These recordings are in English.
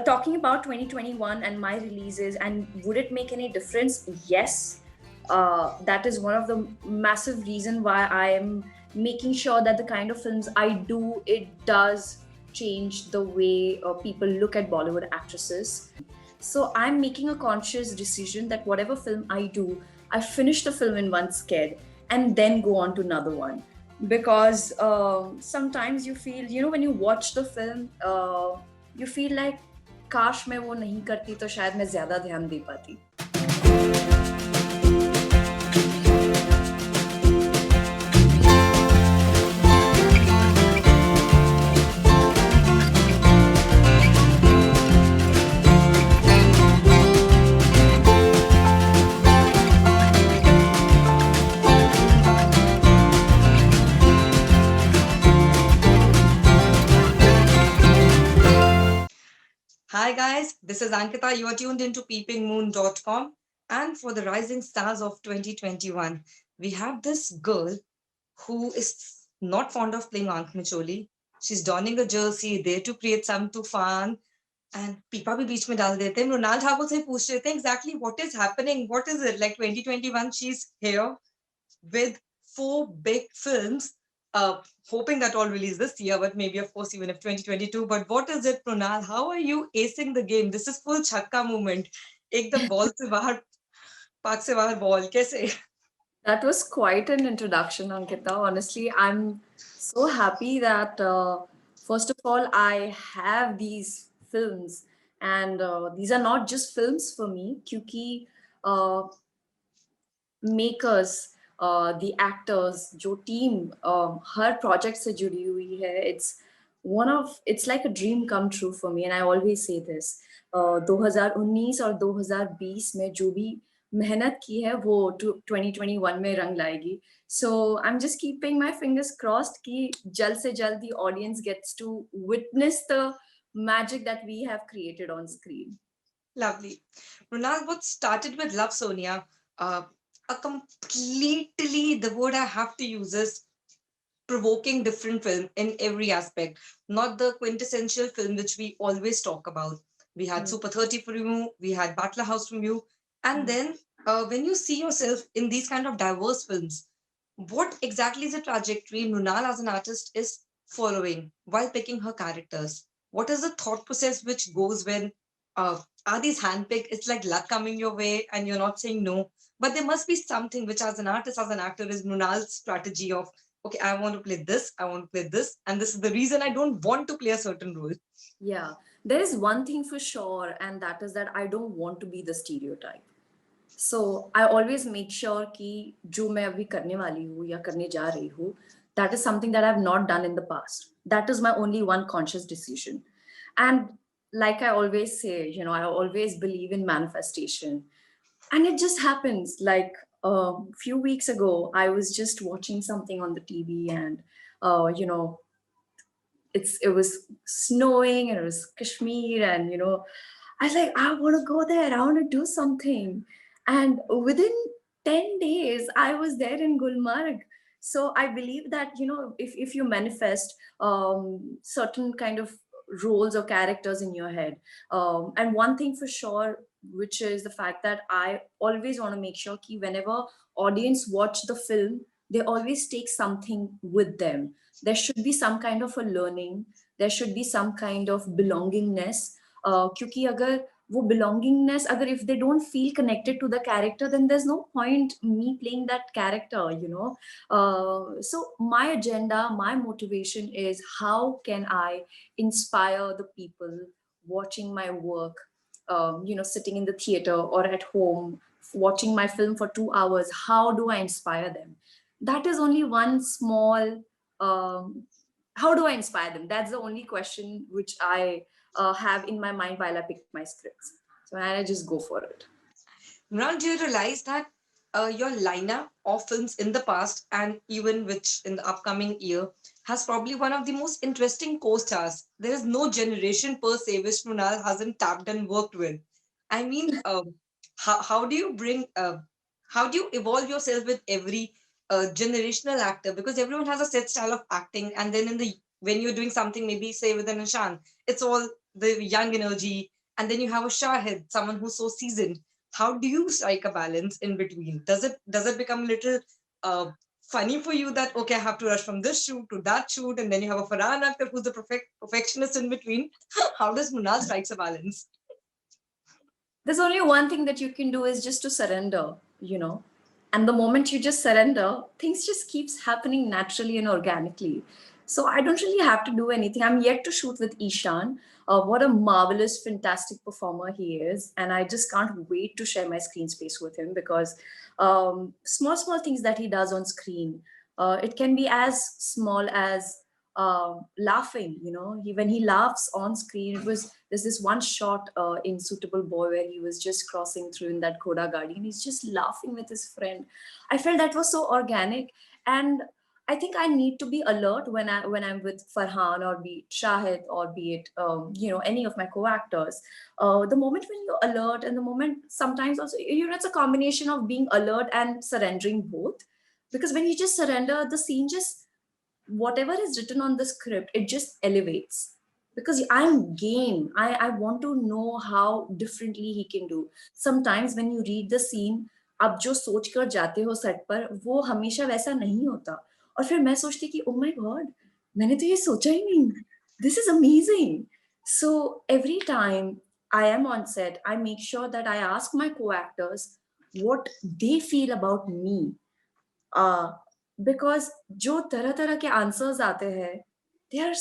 Talking about 2021 and my releases, and would it make any difference? Yes. That is one of the massive reason why I am making sure that the kind of films I do, it does change the way people look at Bollywood actresses. So I'm making a conscious decision that whatever film I do, I finish the film in one sked and then go on to another one. Because sometimes you feel, when you watch the film, you feel like काश मैं वो नहीं करती तो शायद मैं ज्यादा ध्यान दे पाती. Hi guys, this is Ankita. You are tuned into PeepingMoon.com. And for the Rising Stars of 2021, we have this girl who is not fond of playing Ank Micholi. She's donning a jersey there to create some tufan. And Peepa bhi beech mein dal dete hain. Mrunal Thakur se पूछ रहे थे exactly what is happening. What is it? Like 2021, she's here with four big films. Hoping that all release this year, but maybe of course even if 2022. But what is it, Prunal? How are you acing the game? This is full chakka movement. Ekdam ball se bahar, park se bahar ball. Kaise? That was quite an introduction, Ankita. Honestly, I'm so happy that first of all I have these films, and these are not just films for me, क्योंकि uh, makers the actors जो team हर project से जुड़ी हुई है, it's like a dream come true for me, and I always say this. 2019 और 2020 में जो भी मेहनत की है वो 2021 में रंग लाएगी. So I am just keeping my fingers crossed कि जल्द से जल्द the audience gets to witness the magic that we have created on screen. Lovely. Prunal, what started with Love Sonia, uh, a completely, the word I have to use is provoking different film in every aspect, not the quintessential film which we always talk about. We had Super 30 from you, we had Butler House from you, and then when you see yourself in these kind of diverse films, what exactly is the trajectory Mrunal as an artist is following while picking her characters? What is the thought process which goes when are these handpicked? It's like luck coming your way and you're not saying no. But there must be something which, as an artist, as an actor, is Mrunal's strategy of okay, I want to play this, I want to play this, and this is the reason I don't want to play a certain role. Yeah, there is one thing for sure, and that is that I don't want to be the stereotype. So I always make sure कि जो मैं अभी करने वाली हूँ या करने जा रही हूँ, that is something that I've not done in the past. That is my only one conscious decision. And like I always say, I always believe in manifestation. And it just happens. Like a few weeks ago, I was just watching something on the TV, and uh, you know, it was snowing and it was Kashmir, and I was like, I want to go there, I want to do something. And within 10 days I was there in Gulmarg. So I believe that if you manifest certain kind of roles or characters in your head, and one thing for sure, which is the fact that I always want to make sure that whenever audience watch the film, they always take something with them. There should be some kind of a learning, there should be some kind of belongingness. क्योंकि अगर वो belongingness, अगर if they don't feel connected to the character, then there's no point me playing that character. So my agenda, my motivation is how can I inspire the people watching my work, sitting in the theater or at home watching my film for 2 hours. How do I inspire them? That is only one small, um, how do I inspire them? That's the only question which I have in my mind while I pick my scripts. So I just go for it. Now, do you realize that your lineup of films in the past and even which in the upcoming year has probably one of the most interesting co-stars? There is no generation per se which Mrunal hasn't tapped and worked with. I mean, how do you bring, how do you evolve yourself with every generational actor? Because everyone has a set style of acting, and then in the when you're doing something, maybe say with an Ishan, it's all the young energy, and then you have a Shahid, someone who's so seasoned. How do you strike a balance in between? Does it become a little uh, funny for you that okay, I have to rush from this shoot to that shoot, and then you have a Farhan Akhtar who's the perfectionist in between? How does Munal strikes a balance? There's only one thing that you can do is just to surrender, you know. And the moment you just surrender, things just keeps happening naturally and organically. So I don't really have to do anything. I'm yet to shoot with Ishan. What a marvelous, fantastic performer he is. And I just can't wait to share my screen space with him because small, small things that he does on screen, it can be as small as laughing. You know, when he laughs on screen, there's this one shot in Suitable Boy where he was just crossing through in that Koda Gadi and he's just laughing with his friend. I felt that was so organic, and I think I need to be alert when I'm with Farhan or be it Shahid or be it any of my co-actors. The moment when you're alert and the moment sometimes also it's a combination of being alert and surrendering both, because when you just surrender, the scene just whatever is written on the script, it just elevates because I'm game. I want to know how differently he can do. Sometimes when you read the scene, आप जो सोच कर जाते हो set पर वो हमेशा वैसा नहीं होता, और फिर मैं सोचती कि ओ माय गॉड, मैंने तो ये सोचा ही नहीं, this is amazing. So every time I am on set, I make sure that I ask my co-actors what they feel about me, uh, because जो तरह तरह के answers आते हैं, they are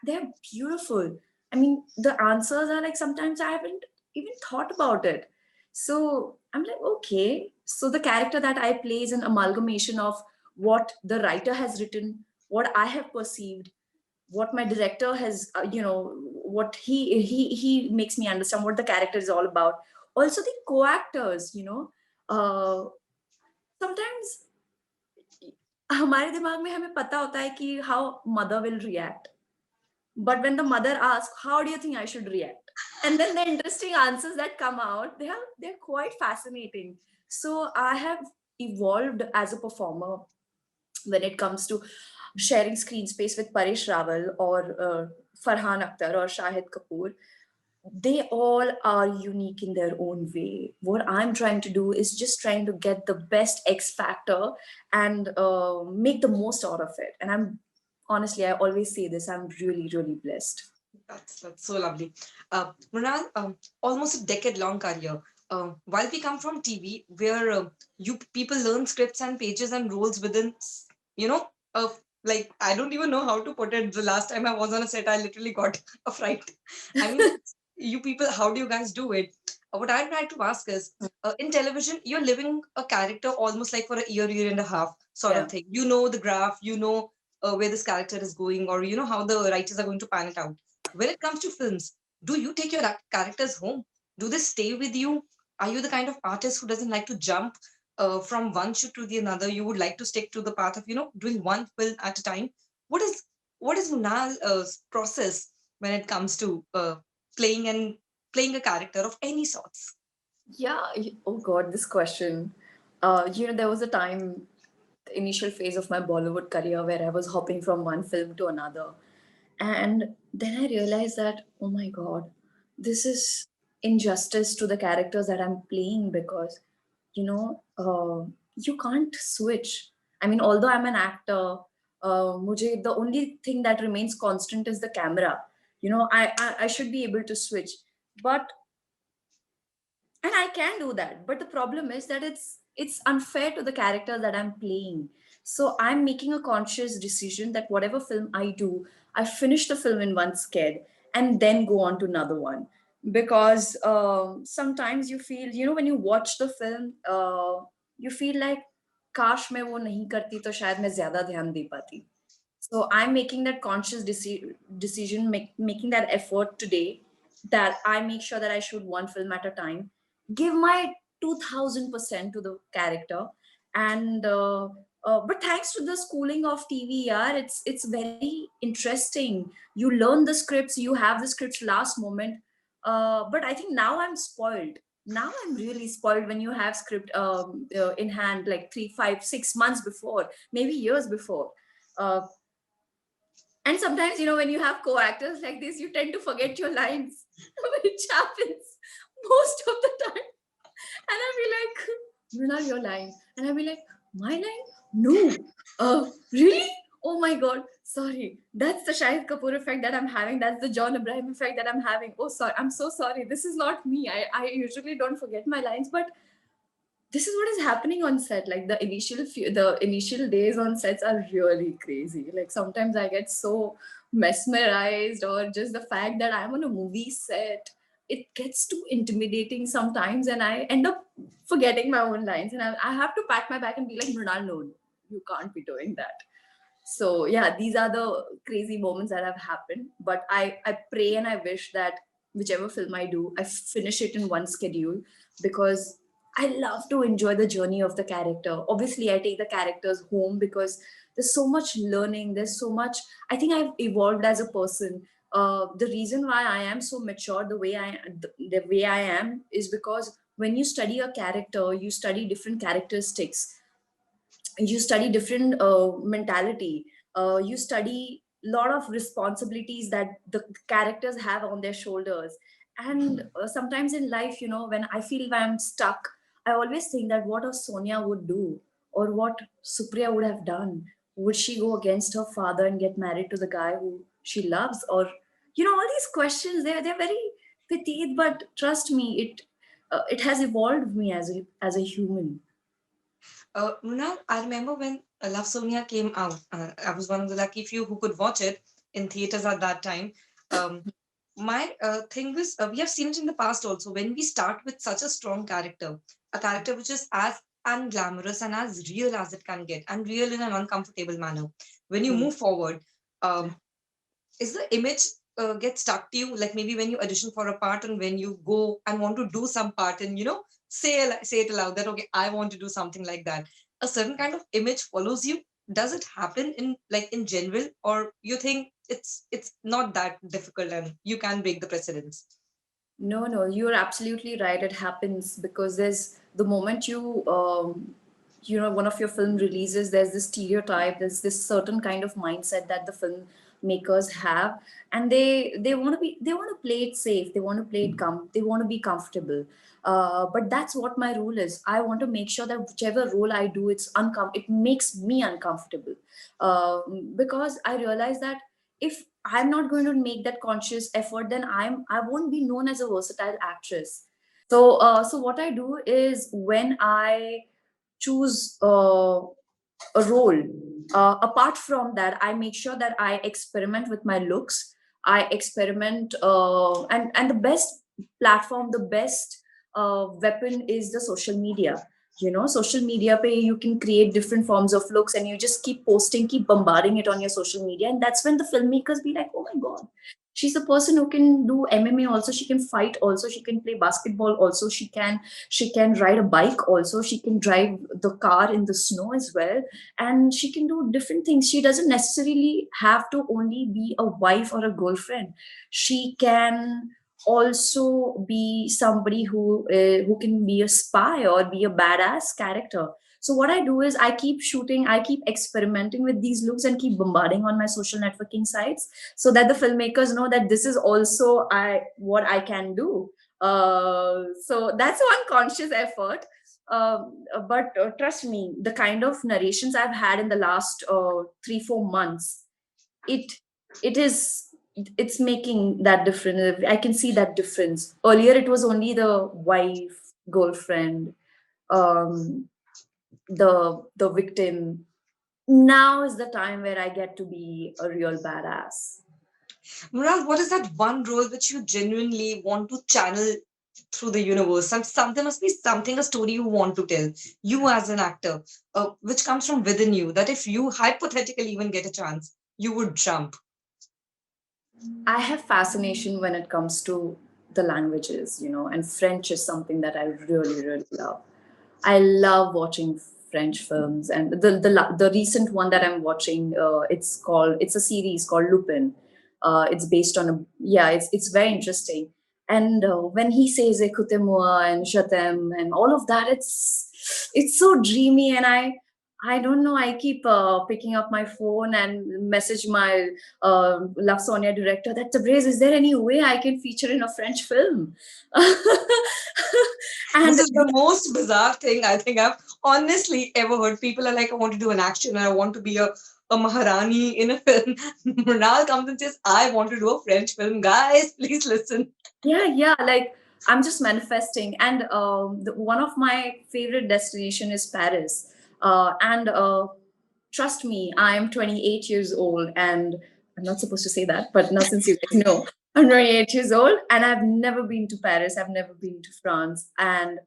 they're beautiful. I mean, the answers are like sometimes I haven't even thought about it. So I'm like, okay. So the character that I play is an amalgamation of what the writer has written, what I have perceived, what my director has, what he makes me understand what the character is all about. Also the co-actors, sometimes हमारे दिमाग में हमें पता होता है कि how mother will react, but when the mother asks how do you think I should react, and then the interesting answers that come out, they're quite fascinating. So I have evolved as a performer when it comes to sharing screen space with Paresh Rawal or Farhan Akhtar or Shahid Kapoor. They all are unique in their own way. What I'm trying to do is just trying to get the best X factor and make the most out of it. And I'm honestly, I always say this, I'm really, really blessed. That's so lovely. Mrunal, almost a decade-long career. While we come from TV, where you people learn scripts and pages and roles within, you know, uh, like I don't even know how to put it. The last time I was on a set, I literally got a fright. I mean, you people, how do you guys do it? What I'd like to ask is, in television, you're living a character almost like for a year and a half sort Yeah. of thing. You know the graph, you know where this character is going, or you know how the writers are going to pan it out. When it comes to films, do you take your characters home? Do they stay with you? Are you the kind of artist who doesn't like to jump from one shoot to the another? You would like to stick to the path of doing one film at a time. What is Munal's process when it comes to playing and playing a character of any sorts? Yeah. Oh God, this question. There was a time, the initial phase of my Bollywood career, where I was hopping from one film to another. And then I realized that, oh my God, this is injustice to the characters that I'm playing because, you can't switch. I mean, although I'm an actor, the only thing that remains constant is the camera. I should be able to switch. But and I can do that, but the problem is that it's unfair to the character that I'm playing. So I'm making a conscious decision that whatever film I do, I finish the film in one sked and then go on to another one, because sometimes you feel, when you watch the film, you feel like काश मैं वो नहीं करती तो शायद मैं ज्यादा ध्यान दे पाती. So I'm making that conscious decision, making that effort today, that I make sure that I shoot one film at a time, give my 2000% to the character, and but thanks to the schooling of TV, yeah, it's very interesting. You learn the scripts, you have the scripts last moment. But I think now I'm spoiled. Now I'm really spoiled when you have script in hand like 3, 5, 6 months before, maybe years before. Uh, and sometimes, when you have co-actors like this, you tend to forget your lines. which happens most of the time. And I'll be like, Mrunal, your line. And I'll be like, my line? No. Really? Oh my God. Sorry. That's the Shahid Kapoor effect that I'm having. That's the John Abraham effect that I'm having. Oh, sorry. I'm so sorry. This is not me. I usually don't forget my lines, but this is what is happening on set. Like the initial days on sets are really crazy. Like sometimes I get so mesmerized, or just the fact that I'm on a movie set, it gets too intimidating sometimes, and I end up forgetting my own lines, and I have to pat my back and be like, Mrunal, no, you can't be doing that. So yeah, these are the crazy moments that have happened, but I pray and I wish that whichever film I do, I finish it in one schedule, because I love to enjoy the journey of the character. Obviously I take the characters home because there's so much learning, there's so much. I think I've evolved as a person. The reason why I am so mature the way I am is because when you study a character, you study different characteristics, you study different mentality, you study a lot of responsibilities that the characters have on their shoulders. And sometimes in life, when I feel I'm stuck, I always think that what a Sonia would do, or what Supriya would have done. Would she go against her father and get married to the guy who she loves? Or all these questions, they're very petite, but trust me, it has evolved me as a human. Mrunal, I remember when Love Sonia came out. I was one of the lucky few who could watch it in theaters at that time. Um, my thing was, we have seen it in the past also. When we start with such a strong character, a character which is as unglamorous and as real as it can get, and real in an uncomfortable manner. When you Hmm. move forward, um, is the image get stuck to you, like maybe when you audition for a part and when you go and want to do some part and say it aloud that okay, I want to do something like that, a certain kind of image follows you? Does it happen in like in general, or you think it's not that difficult and you can break the precedence? No, no, you're absolutely right. It happens because there's the moment one of your film releases, there's this stereotype, there's this certain kind of mindset that the filmmakers have, and they want to play it safe, they want to play it they want to be comfortable. But that's what my rule is. I want to make sure that whichever role I do, it makes me uncomfortable, because I realize that if I'm not going to make that conscious effort, then I won't be known as a versatile actress. So what I do is, when I choose a role, apart from that, I make sure that I experiment with my looks. I experiment, and the best platform, the best weapon is the social media. Social media pay, you can create different forms of looks, and you just keep posting, keep bombarding it on your social media, and that's when the filmmakers be like, oh my god, she's a person who can do MMA also, she can fight also, she can play basketball also, she can ride a bike also, she can drive the car in the snow as well, and she can do different things. She doesn't necessarily have to only be a wife or a girlfriend. She can also be somebody who can be a spy or be a badass character. So what I do is, I keep shooting, I keep experimenting with these looks, and keep bombarding on my social networking sites, so that the filmmakers know that this is also what I can do. So that's one conscious effort. But trust me, the kind of narrations I've had in the last 3-4 months, it it is it's making that difference. I can see that difference. Earlier it was only the wife, girlfriend, um, the victim. Now is the time where I get to be a real badass. Murad, what is that one role which you genuinely want to channel through the universe? There must be something, a story you want to tell, you as an actor, which comes from within you, that if you hypothetically even get a chance, you would jump. I have fascination when it comes to the languages, and French is something that I really, really love. I love watching French films, and the recent one that I'm watching, it's a series called Lupin. It's based on a yeah, it's very interesting. And when he says "écoutez-moi" and "je t'aime" and all of that, it's so dreamy, and I don't know. I keep picking up my phone and message my Love Sonia director that Tabriz, is there any way I can feature in a French film? This And is the most bizarre thing I think I've honestly ever heard. People are like, I want to do an action and I want to be a Maharani in a film. Mrunal comes and says, I want to do a French film. Guys, please listen. yeah, like I'm just manifesting. And one of my favorite destination is Paris. And trust me, I'm 28 years old, and I'm not supposed to say that, but now since you guys know, I'm 28 years old, and I've never been to Paris. I've never been to France, and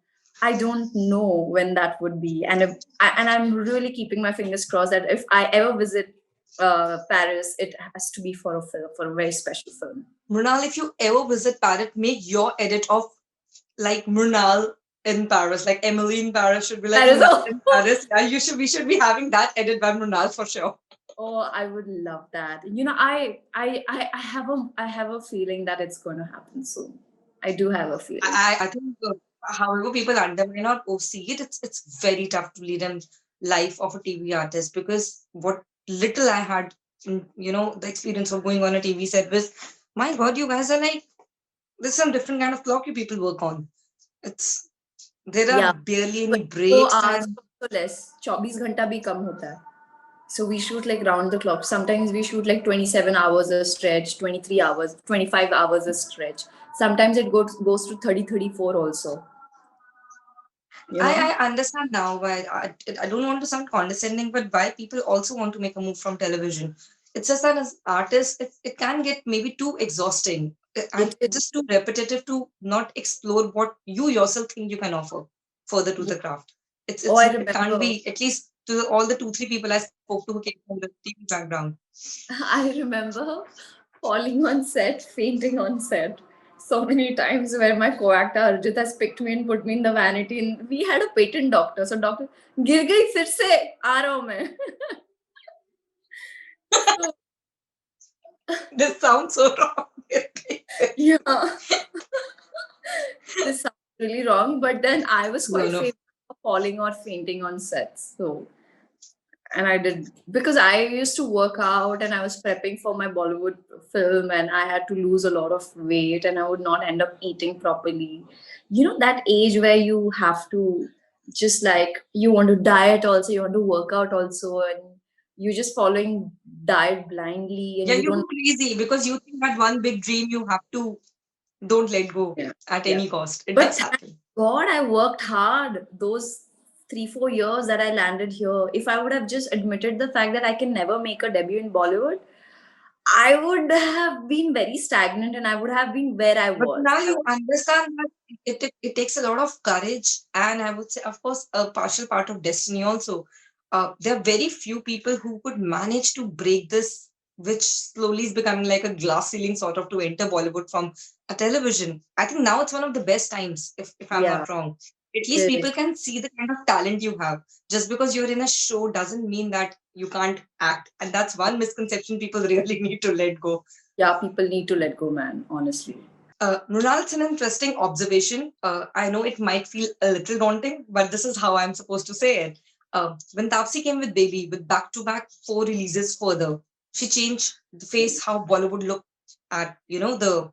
I don't know when that would be. And I'm really keeping my fingers crossed that if I ever visit Paris, it has to be for a film, for a very special film. Mrunal, if you ever visit Paris, make your edit of like Mrunal in Paris, like Emily in Paris should be like Paris. Mrunal Oh, in Paris. Yeah, we should be having that edit by Mrunal for sure. oh, I would love that. I have a feeling that it's going to happen soon. I do have a feeling. I think however people undermine or see it, it's very tough to lead a life of a TV artist because what little I had, the experience of going on a TV set was, my God, you guys are like, there's some different kind of clock you people work on. It's there are Yeah, barely any 24 breaks hours and also less. 24 घंटा भी कम होता है. So we shoot like round the clock. Sometimes we shoot like 27 hours a stretch, 23 hours, 25 hours a stretch. Sometimes it goes to 30, 34 also, you know? I understand now why I don't want to sound condescending, but why people also want to make a move from television. It's just that as artists, it can get maybe too exhausting and It is. just too repetitive to not explore what you yourself think you can offer further to Yeah. the craft. Oh, I It can't remember. be, at least to all the two, three people I spoke to who came from the TV background. I remember falling on set, fainting on set so many times where my co-actor Arjit has picked me and put me in the vanity. And we had a patent doctor. So doctor, गिर गई फिर से आ रहा हूँ मैं. So This sounds so wrong. yeah, this sounds really wrong. But then I was No, quite no. famous for falling or fainting on sets. So and I did because I used to work out and I was prepping for my Bollywood film and I had to lose a lot of weight and I would not end up eating properly. You know, that age where you have to just like you want to diet also, you want to work out also, and you're just following diet blindly and Yeah, you you don't. go crazy because you think that one big dream you have to don't let go Yeah. at Yeah. any cost. It But does thank happen. God I worked hard those 3, 4 years that I landed here. If I would have just admitted the fact that I can never make a debut in Bollywood, I would have been very stagnant and I would have been where I But was. now you understand that it takes a lot of courage and I would say, of course, a partial part of destiny also. There are very few people who could manage to break this, which slowly is becoming like a glass ceiling sort of to enter Bollywood from a television. I think now it's one of the best times, if I'm Yeah, not wrong. At least it is. people can see the kind of talent you have. Just because you're in a show doesn't mean that you can't act. And that's one misconception people really need to let go. Yeah, people need to let go, man, honestly. Mrunal, it's an interesting observation. I know it might feel a little daunting, but this is how I'm supposed to say it. When Tapsi came with Baby, with back-to-back four releases further, she changed the face how Bollywood looked at, the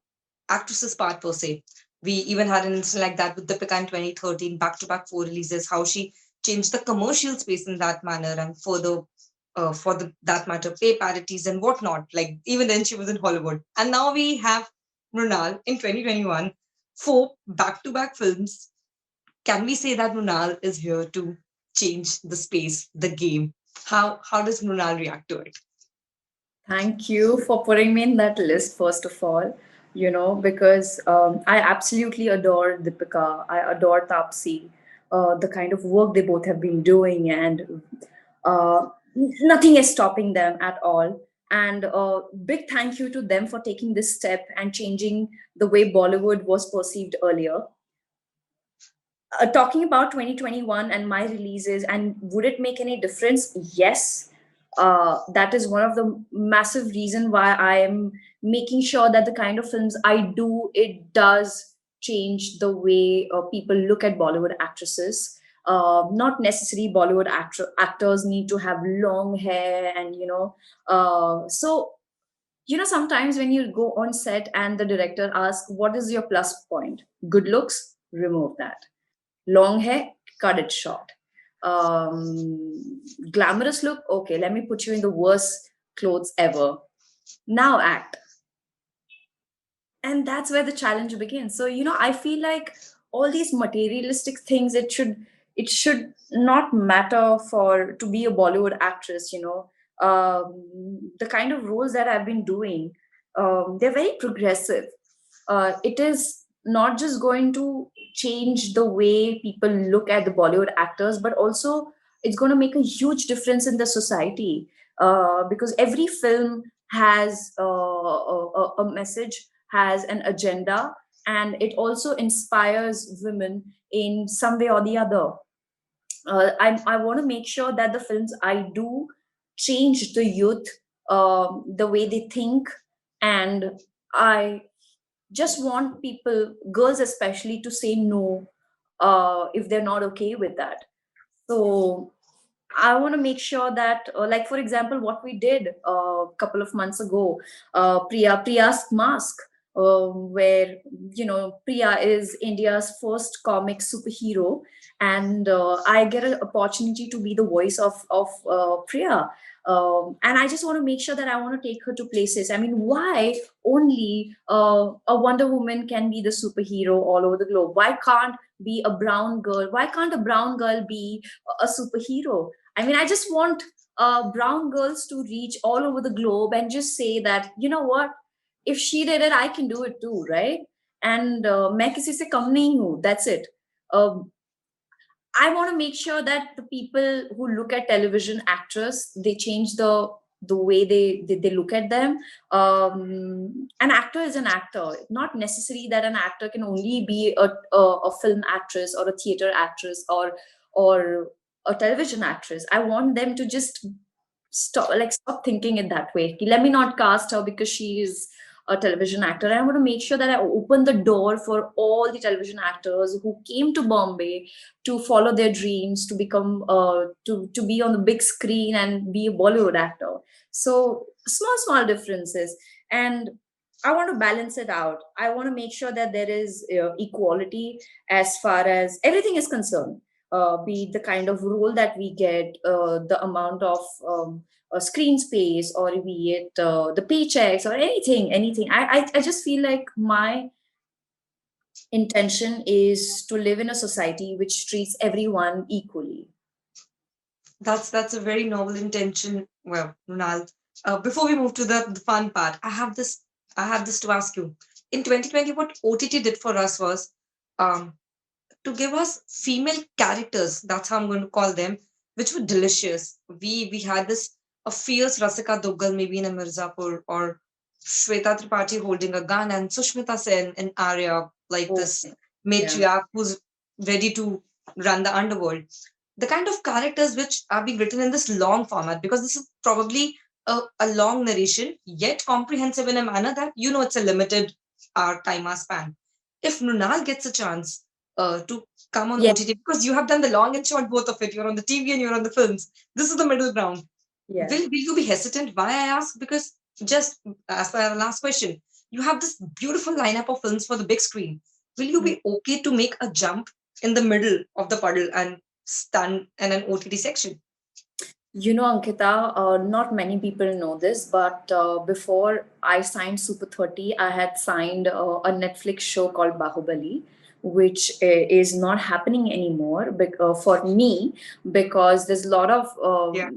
actress's part per se. We even had an incident like that with Deepika in 2013, back-to-back four releases, how she changed the commercial space in that manner and further, for that matter, pay parities and whatnot. Like even then she was in Hollywood. And now we have Mrunal in 2021 for back-to-back films. Can we say that Mrunal is here to change the space, the game? How does Mrunal react to it? Thank you for putting me in that list, first of all, because I absolutely adore Deepika. I adore Tapsi, the kind of work they both have been doing, and nothing is stopping them at all. And big thank you to them for taking this step and changing the way Bollywood was perceived earlier. Talking about 2021 and my releases, and would it make any difference? Yes. That is one of the massive reason why I am making sure that the kind of films I do, it does change the way people look at Bollywood actresses. Not necessarily Bollywood actors need to have long hair, and so sometimes when you go on set and the director asks, what is your plus point? Good looks, remove that. Long hair, cut it short. Glamorous look, okay, let me put you in the worst clothes ever. Now act. And that's where the challenge begins. So I feel like all these materialistic things, it should not matter for to be a Bollywood actress. The kind of roles that I've been doing, they're very progressive. It is not just going to change the way people look at the Bollywood actors, but also it's going to make a huge difference in the society, because every film has a message, has an agenda, and it also inspires women in some way or the other. I want to make sure that the films I do change the youth, the way they think, and I just want people, girls especially, to say no if they're not okay with that. So I want to make sure that, like for example, what we did a couple of months ago, Priya's Mask, where Priya is India's first comic superhero, and I get an opportunity to be the voice of Priya. And I just want to make sure that I want to take her to places. I mean, why only a Wonder Woman can be the superhero all over the globe? Why can't be a brown girl? Why can't a brown girl be a superhero? I mean, I just want brown girls to reach all over the globe and just say that, you know what, if she did it, I can do it too, right? And मैं किसी से कम नहीं हूँ. That's it. Um, I want to make sure that the people who look at television actors, they change the way they look at them. An actor is an actor. Not necessary that an actor can only be a film actress or a theater actress or a television actress. I want them to just stop thinking it that way. Let me not cast her because she is a television actor. I want to make sure that I open the door for all the television actors who came to Bombay to follow their dreams, to become to be on the big screen and be a Bollywood actor. So small differences, and I want to balance it out. I want to make sure that there is equality as far as everything is concerned. Be it the kind of role that we get, the amount of screen space, or be it the paychecks or anything. I just feel like my intention is to live in a society which treats everyone equally. That's a very noble intention. Well, Ronald, before we move to the fun part, I have this to ask you. In 2020, what OTT did for us was um, to give us female characters. That's how I'm going to call them, which were delicious. We had this a fierce Rasika Duggal maybe in a Mirzapur, or Shweta Tripathi holding a gun, and Sushmita Sen in Arya, like this Okay. Yeah. matriarch who's ready to run the underworld. The kind of characters which are being written in this long format, because this is probably a long narration, yet comprehensive in a manner that it's a limited time span. If Nunal gets a chance to come on Yeah. OTT, because you have done the long and short both of it, you're on the TV and you're on the films. This is the middle ground. Yeah. Will you be hesitant? Why I ask? Because just as per our last question, you have this beautiful lineup of films for the big screen. Will you be okay to make a jump in the middle of the puddle and stand in an OTT section? Ankita, not many people know this, but before I signed Super 30, I had signed a Netflix show called Bahubali, which is not happening anymore for me, because there's a lot of, Yeah.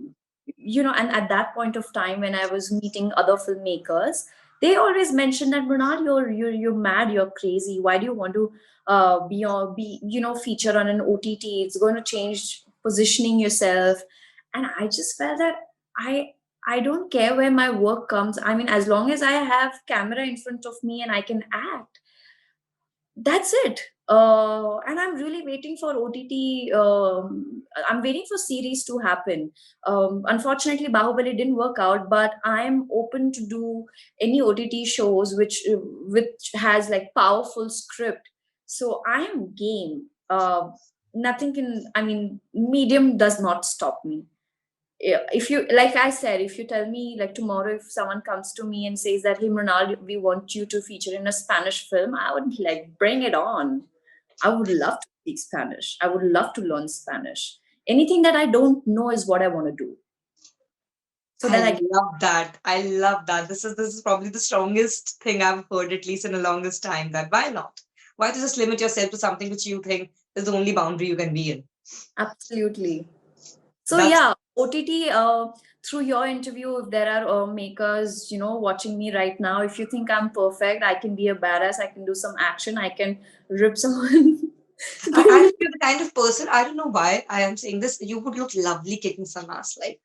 and at that point of time when I was meeting other filmmakers, they always mentioned that, Mrunal, you're mad, you're crazy. Why do you want to feature on an OTT? It's going to change positioning yourself. And I just felt that I don't care where my work comes. I mean, as long as I have camera in front of me and I can act, that's it. And I'm really waiting for OTT. I'm waiting for series to happen. Unfortunately, Bahubali didn't work out, but I'm open to do any OTT shows which has like powerful script. So I am game. nothing can, I mean, medium does not stop me. Yeah, if you, like I said, if you tell me like tomorrow, if someone comes to me and says that, hey Mrunal, we want you to feature in a Spanish film, I would like bring it on. I would love to speak Spanish. I would love to learn Spanish. Anything that I don't know is what I want to do. So I that I can. love that. I love that. This is probably the strongest thing I've heard, at least in the longest time. That why not? Why to just limit yourself to something which you think is the only boundary you can be in? Absolutely. So That's yeah, OTT. Through your interview, if there are makers, watching me right now, if you think I'm perfect, I can be a badass. I can do some action. I can rip someone. I think you're the kind of person, I don't know why I am saying this, you would look lovely kicking some ass. Like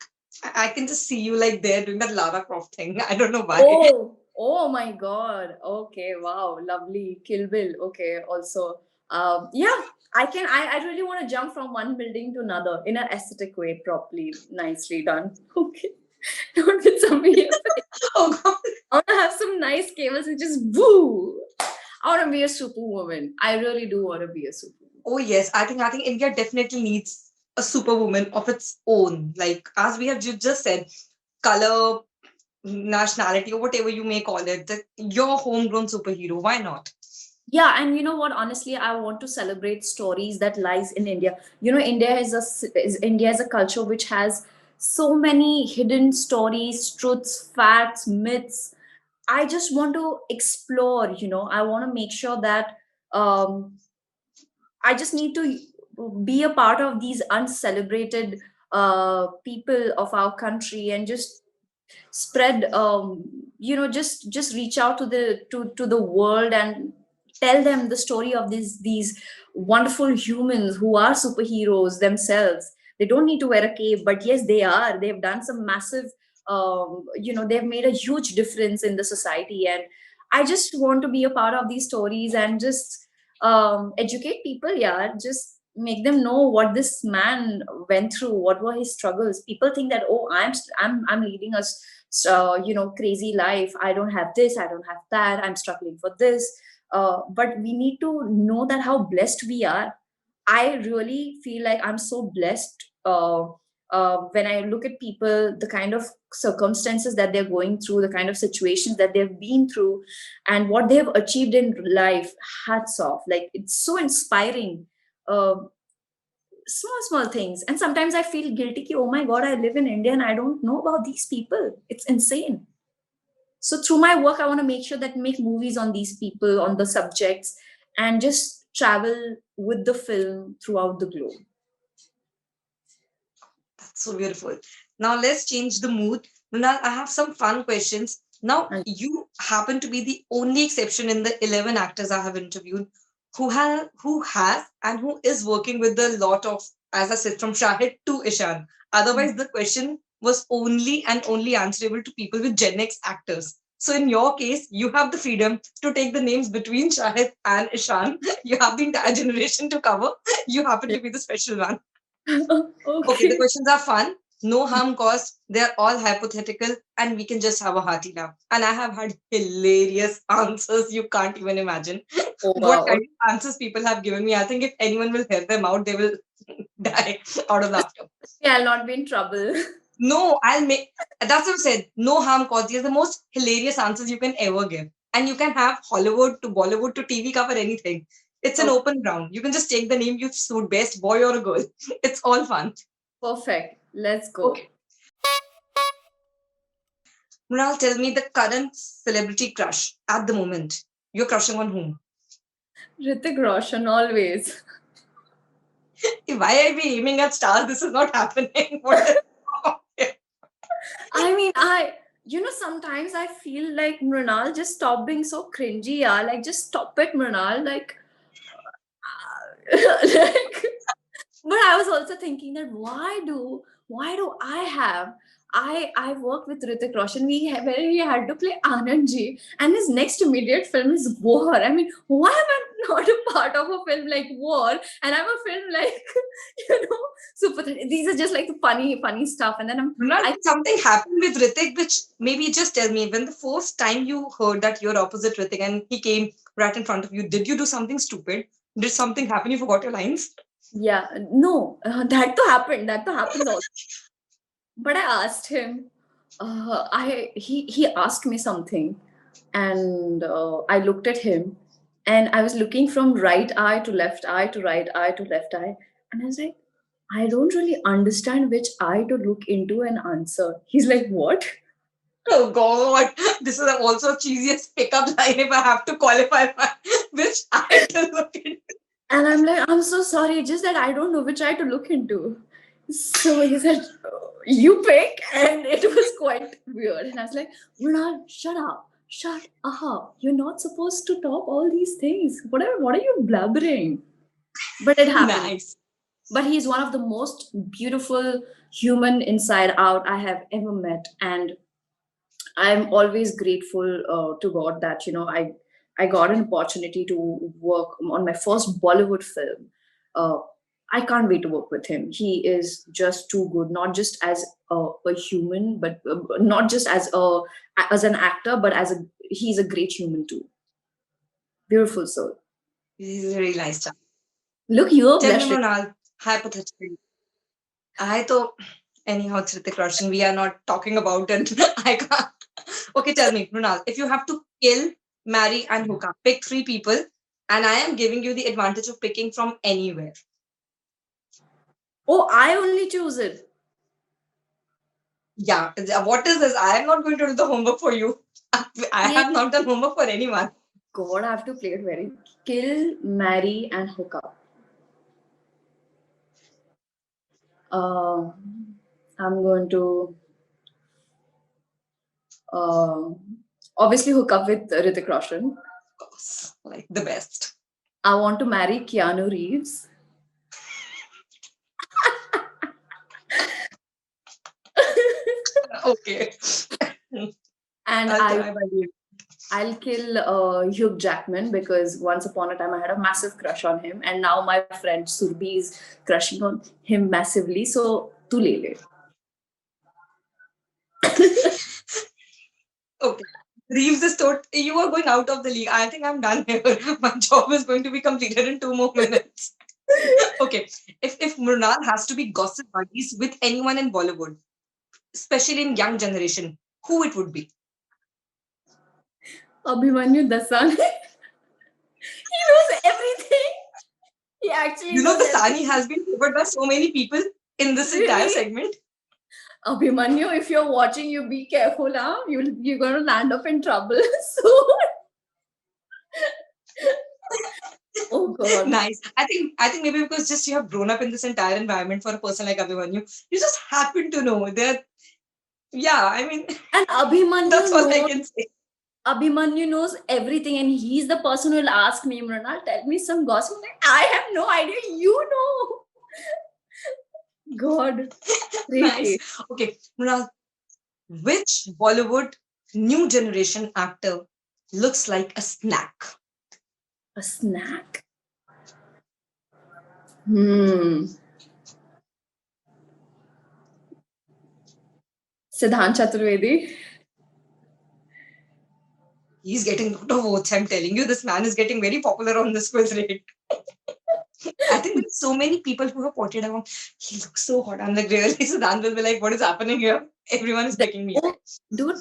I can just see you like there doing that Lara Croft thing. I don't know why. Oh my God. Okay, wow, lovely. Kill Bill. Okay, also. Yeah, I can. I really want to jump from one building to another in an aesthetic way, properly, nicely done. Okay, don't with some VFX. Oh God. I want to have some nice cables and just woo. I want to be a superwoman. I really do want to be a superwoman. Oh yes, I think India definitely needs a superwoman of its own. Like as we have just said, color, nationality, or whatever you may call it, your homegrown superhero. Why not? Yeah, and you know what, honestly, I want to celebrate stories that lies in India. India is a culture which has so many hidden stories, truths, facts, myths. I just want to explore, I want to make sure that um I just need to be a part of these uncelebrated people of our country, and just spread, just reach out to the world and tell them the story of these wonderful humans who are superheroes themselves. They don't need to wear a cape, but yes, they've done some massive, they've made a huge difference in the society. And I just want to be a part of these stories and just educate people. Yeah, just make them know what this man went through, what were his struggles. People think that, oh, I'm leading us, crazy life. I don't have this, I don't have that, I'm struggling for this. But we need to know that how blessed we are. I really feel like I'm so blessed, when I look at people, the kind of circumstances that they're going through, the kind of situations that they've been through, and what they have achieved in life. Hats off. Like, it's so inspiring. uh, small things. And sometimes I feel guilty ki, oh my God, I live in India and I don't know about these people. It's insane. So through my work, I want to make sure that make movies on these people, on the subjects, and just travel with the film throughout the globe. That's so beautiful. Now let's change the mood. Mrinal, I have some fun questions. Now And you happen to be the only exception in the 11 actors I have interviewed who has and who is working with a lot of, as I said, from Shahid to Ishan. Otherwise, the question was only and only answerable to people with Gen X actors. So in your case, you have the freedom to take the names between Shahid and Ishan. You have the entire generation to cover. You happen to be the special one. Okay, the okay. questions are fun, no harm caused, they're all hypothetical, and we can just have a hearty laugh. And I have had hilarious answers you can't even imagine. Oh What kind wow. of answers people have given me. I think if anyone will hear them out, they will die out of laughter. Okay, I'll not be in trouble. No, I'll make that's what I said. No harm caused. These are the most hilarious answers you can ever give. And you can have Hollywood to Bollywood to TV cover anything. It's an Okay, open ground. You can just take the name you suit best, boy or a girl. It's all fun. perfect. Let's go. Okay. Mrunal, tell me the current celebrity crush at the moment. You're crushing on whom? Hrithik Roshan always. Why are we aiming at stars? This is not happening. What is I mean, sometimes I feel like Mrunal, just stop being so cringy, yeah. Like, just stop it, Mrunal. Like, like, but I was also thinking that why do I worked with Hrithik Roshan. Where he had to play Anand Ji, and his next immediate film is War. I mean, why am I not a part of a film like War, and I'm a film like Super? These are just like the funny stuff, and then Mrunal, I did something happen with Ritik, which maybe just tell me when the first time you heard that you're opposite Ritik and he came right in front of you, did you do something stupid? Did something happen? You forgot your lines? Yeah, no, that to happened. That to happens all. But I asked him. He asked me something, and I looked at him, and I was looking from right eye to left eye to right eye to left eye, and I was like, I don't really understand which eye to look into and answer. He's like, what? Oh God, this is also cheesiest pickup line if I have to qualify my, which I to look in. And I'm like, I'm so sorry, just that I don't know which eye to look into. So he said, you pick. And it was quite weird. And I was like, Mrunal, shut up. Shut up. You're not supposed to talk all these things. What are you blabbering? But it happened. Nice. But he's one of the most beautiful human inside out I have ever met. And I'm always grateful to God that I got an opportunity to work on my first Bollywood film. Uh, I can't wait to work with him. He is just too good, not just as a human, but not just as an actor, but he's a great human too. Beautiful soul. This is a really nice chat. Look, you're Tell me, blushing. Mrunal, hypothetically, I thought, anyhow, it's Hrithik Roshan, we are not talking about it. I can't. Okay, tell me, Mrunal, if you have to kill, marry, and hook up, pick three people, and I am giving you the advantage of picking from anywhere. Oh, I only choose it. Yeah, what is this? I am not going to do the homework for you. I Yeah. have not done homework for anyone. God, I have to play it very. Kill, marry, and hook up. Uh, I'm going to uh, obviously hook up with Hrithik Roshan. Of course, like the best. I want to marry Keanu Reeves. Okay. And I'll try my best. I'll kill Hugh Jackman because once upon a time I had a massive crush on him, and now my friend Surbi is crushing on him massively. So tu le le. Okay. Reeves is you are going out of the league. I think I'm done here. My job is going to be completed in 2 more minutes. Okay. If Mrunal has to be gossip buddies with anyone in Bollywood, especially in young generation, who it would be? Abhimanyu Dasani. He knows everything. He actually You know, knows the Sani everything. has been favored by so many people in this entire Really? segment. Abhimanyu, if you're watching, you be careful, huh? You're gonna land up in trouble soon. Oh God. Nice. I think maybe because just you have grown up in this entire environment for a person like Abhimanyu, you just happen to know that. Yeah, I mean, And that's all I can say. Abhimanyu knows everything, and he's the person who will ask me, Mrunal, tell me some gossip. I'm like, I have no idea. You know. God, Nice. really. Okay, Mrunal, which Bollywood new generation actor looks like a snack? A snack. Hmm. Siddhant Chaturvedi. He's getting a lot of votes. I'm telling you, this man is getting very popular on this quiz rate. I think there's so many people who have pointed out, he looks so hot. I'm like, really? So Dan will be like, what is happening here? Everyone is picking me. Oh, dude,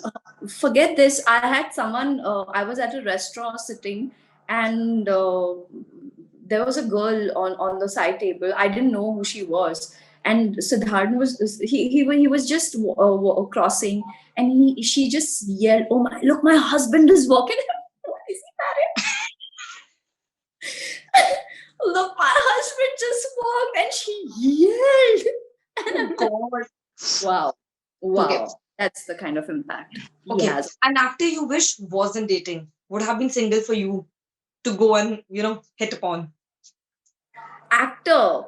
forget this. I had someone, I was at a restaurant sitting, and there was a girl on the side table. I didn't know who she was. And Siddharth he was just crossing, and she just yelled, "Oh my! Look, my husband is walking." What is he married? Look, my husband just walked, and she yelled. And Oh I'm like, God. wow, Okay. wow, that's the kind of impact he Okay. has. An actor you wish wasn't dating would have been single for you to go and, hit upon. Actor,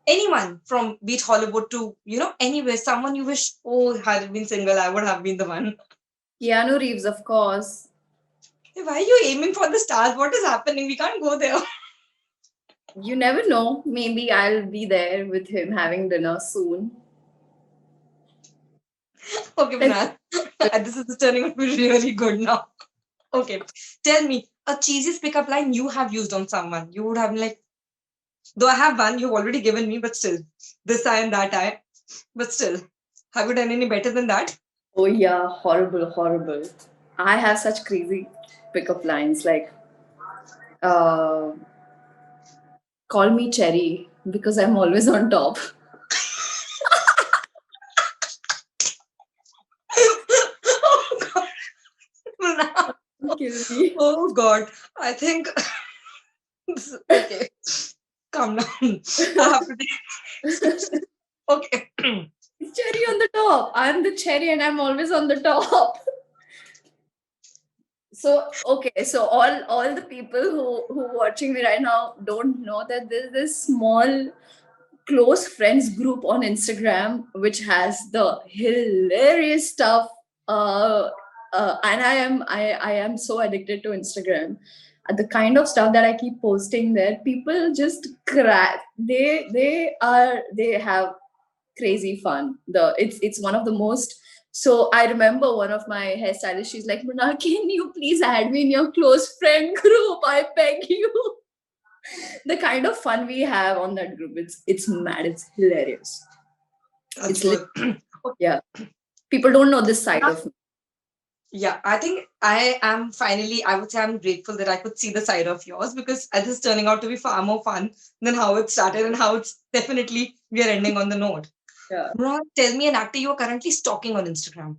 Anyone from beat Hollywood to, anywhere, someone you wish, oh, had it been single, I would have been the one. Keanu Reeves, of course. Why are you aiming for the stars? What is happening? We can't go there. You never know. Maybe I'll be there with him having dinner soon. Okay, Let's Vinay. This is turning out to be really good now. Okay. Tell me, a cheesiest pickup line you have used on someone. You would have been like, Though I have one you've already given me, but still, this eye and that eye. But still, have you done any better than that? Oh yeah, horrible, horrible. I have such crazy pickup lines like, uh, "Call me Cherry because I'm always on top." Oh God. Kill me. Oh God. I think okay. Calm down. I have to take okay. Cherry on the top. I'm the cherry and I'm always on the top. So okay, so all the people who watching me right now don't know that there's this small close friends group on Instagram which has the hilarious stuff. And I am so addicted to Instagram. The kind of stuff that I keep posting there, people just crack. They have crazy fun. It's one of the most. So I remember one of my hairstylists. She's like, "Mrunal, can you please add me in your close friend group? I beg you." The kind of fun we have on that group, it's mad. It's hilarious. That's It's lit- good. yeah. People don't know this side of me. Yeah, I think I am finally, I would say I'm grateful that I could see the side of yours because this is turning out to be far more fun than how it started and how it's definitely we are ending on the note. Yeah. Mrunal, tell me an actor you are currently stalking on Instagram.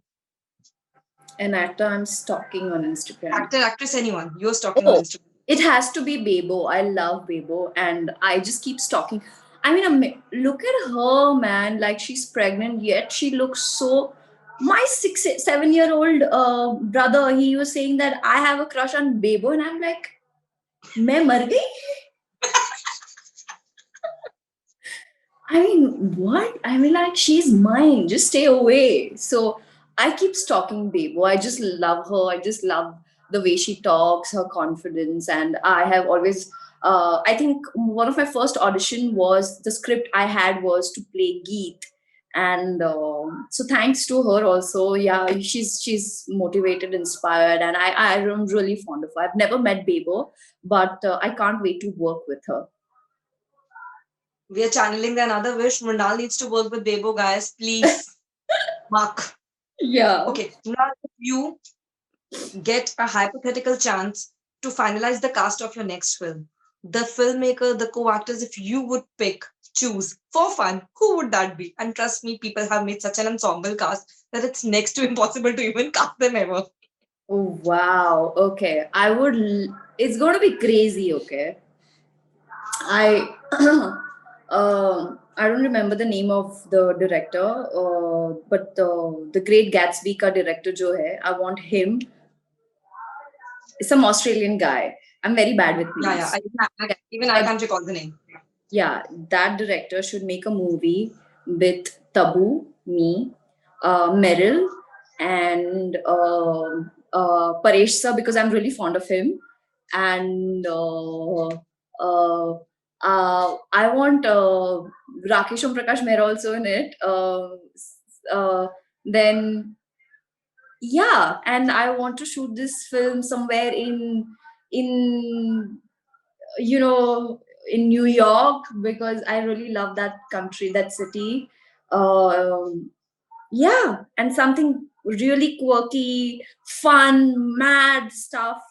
An actor I'm stalking on Instagram. Actor, actress, anyone you're stalking on Oh, Instagram. it has to be Bebo. I love Bebo, and I just keep stalking. I mean, look at her, man. Like she's pregnant, yet she looks so. My 7 year old brother, he was saying that I have a crush on Bebo, and I'm like, मैं मर गई? I mean, what? I mean, like, she's mine. Just stay away. So I keep stalking Bebo. I just love her. I just love the way she talks, her confidence. And I have always, I think one of my first audition was the script I had was to play Geet. And so thanks to her also, yeah, she's motivated, inspired, and I am really fond of her. I've never met Bebo, but I can't wait to work with her. We are channeling the another wish. Mrunal needs to work with Bebo, guys. Please, mark. Yeah. Okay, Mrunal, if you get a hypothetical chance to finalize the cast of your next film, the filmmaker, the co-actors, if you would pick, choose for fun, who would that be? And trust me, people have made such an ensemble cast that it's next to impossible to even cast them ever. Oh wow. Okay. It's going to be crazy, okay? I I don't remember the name of the director, but the Great Gatsby ka director jo hai, I want him. Some Australian guy. I'm very bad with Yeah, yeah. names. Even I can't recall the name. Yeah, that director should make a movie with Tabu, me, Meryl, and Paresh sir because I'm really fond of him. And I want Rakesh Om Prakash Mehra also in it. Uh, then yeah, and I want to shoot this film somewhere in you know in New York because I really love that country, that city. Yeah, and something really quirky, fun, mad stuff.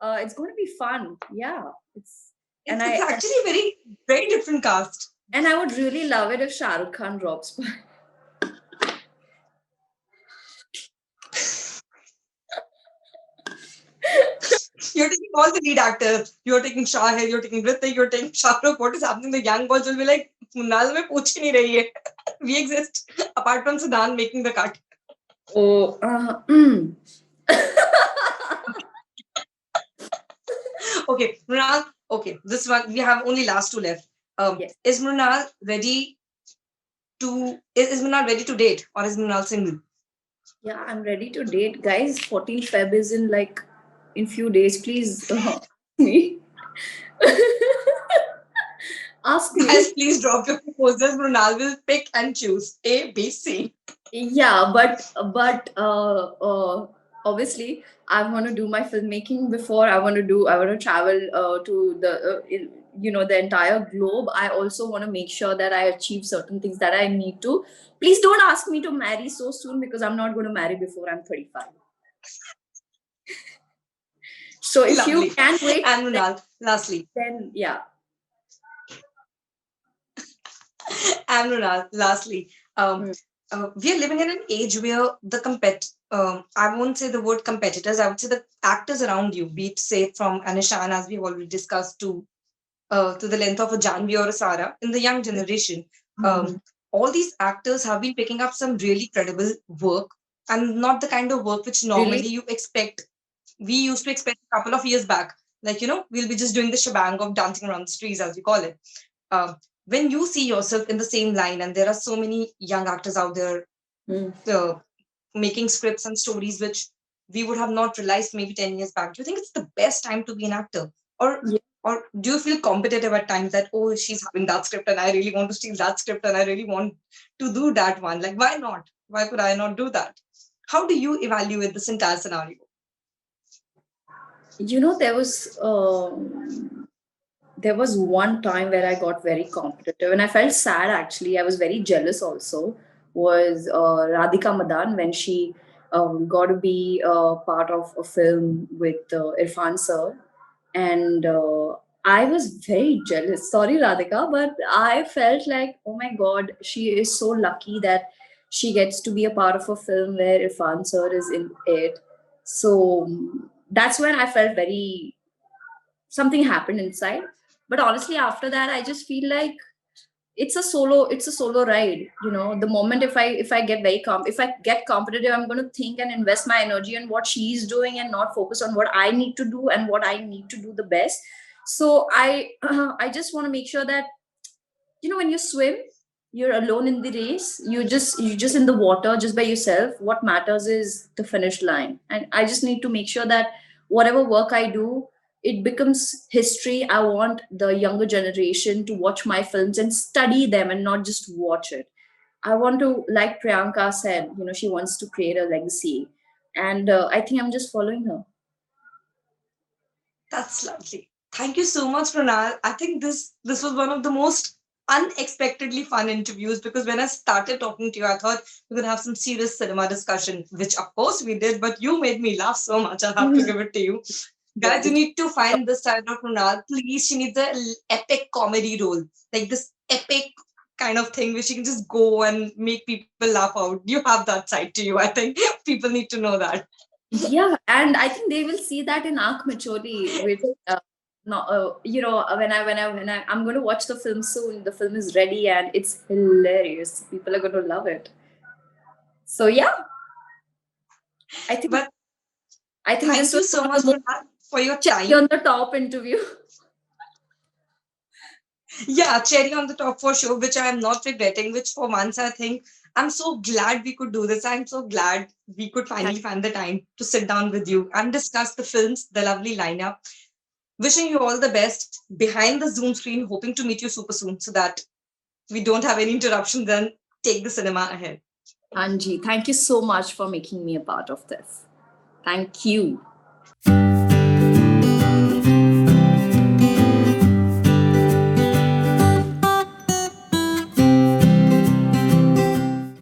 It's going to be fun. Yeah, it's and It's actually a very, very different cast. I would really love it if Shah Rukh Khan drops by. You're taking all the lead actors. You're taking Shahid, you're taking Ritik, you're taking Shah Rukh. What is happening? The young boys will be like, Munal mein pooch hi nahi rahi hai. We exist apart from Sudan making the cut. Oh, Okay, Mrunal. Okay, this one we have only last two left. yes. Is Mrunal ready to is Mrunal ready to date or is Mrunal single? Yeah, I'm ready to date, guys. 14 Feb is in few days. Please me. Ask me. Guys, please drop your proposals. Mrunal will pick and choose A, B, C. Yeah, but obviously I want to do my filmmaking before I want to travel to the the entire globe, I also want to make sure that I achieve certain things that I need to. Please don't ask me to marry so soon, because I'm not going to marry before I'm 35. So if you Lovely. can wait, And Mrunal, lastly, then yeah. and Mrunal, lastly, um, Hmm. we are living in an age where I won't say the word competitors, I would say the actors around you, be it say from Anishan, as we've already discussed, to the length of a Janvi or a Sara, in the young generation, Mhm. um, all these actors have been picking up some really credible work, and not the kind of work which Really? normally we used to expect a couple of years back. Like, we'll be just doing the shebang of dancing around the streets, as we call it. Um, when you see yourself in the same line, and there are so many young actors out there Hmm. uh, making scripts and stories which we would have not realized maybe 10 years back, do you think it's the best time to be an actor? Or Yeah. or do you feel competitive at times that, oh, she's having that script and I really want to steal that script and I really want to do that one? Like, why not? Why could I not do that? How do you evaluate this entire scenario? There was one time where I got very competitive and I felt sad actually. I was very jealous also. Was Radhika Madan, when she got to be part of a film with Irfan sir. And I was very jealous. Sorry, Radhika, but I felt like, oh my God, she is so lucky that she gets to be a part of a film where Irfan sir is in it. So that's when I felt very, something happened inside. But honestly, after that, I just feel like it's a solo ride. The moment if I get if I get competitive, I'm going to think and invest my energy on what she's doing and not focus on what I need to do and what I need to do the best. So I I just want to make sure that, when you swim, you're alone in the race. You're just in the water just by yourself. What matters is the finish line, and I just need to make sure that whatever work I do, it becomes history. I want the younger generation to watch my films and study them and not just watch it. I want to, like Priyanka said, she wants to create a legacy, and I think I'm just following her. That's lovely. Thank you so much, Pranal. I think this was one of the most unexpectedly fun interviews, because when I started talking to you, I thought we are gonna have some serious cinema discussion, which of course we did, but you made me laugh so much. I have to give it to you. Guys, you Thank need to find this side of Pranal. Please, she needs a epic comedy role, like this epic kind of thing where she can just go and make people laugh out. You have that side to you. I think people need to know that. Yeah, and I think they will see that in Ankh Macholi, which no, I'm going to watch the film soon. The film is ready and it's hilarious. People are going to love it. So yeah, I think But I think thank this you was so one of much, the most Pranal, for your cherry time. on the top interview. Yeah, cherry on the top for sure, which I am not regretting, which for once I think I'm so glad we could do this. I'm so glad we could finally find the time to sit down with you and discuss the films, the lovely lineup. Wishing you all the best behind the Zoom screen, hoping to meet you super soon so that we don't have any interruptions and take the cinema ahead. Anji, thank you so much for making me a part of this. Thank you.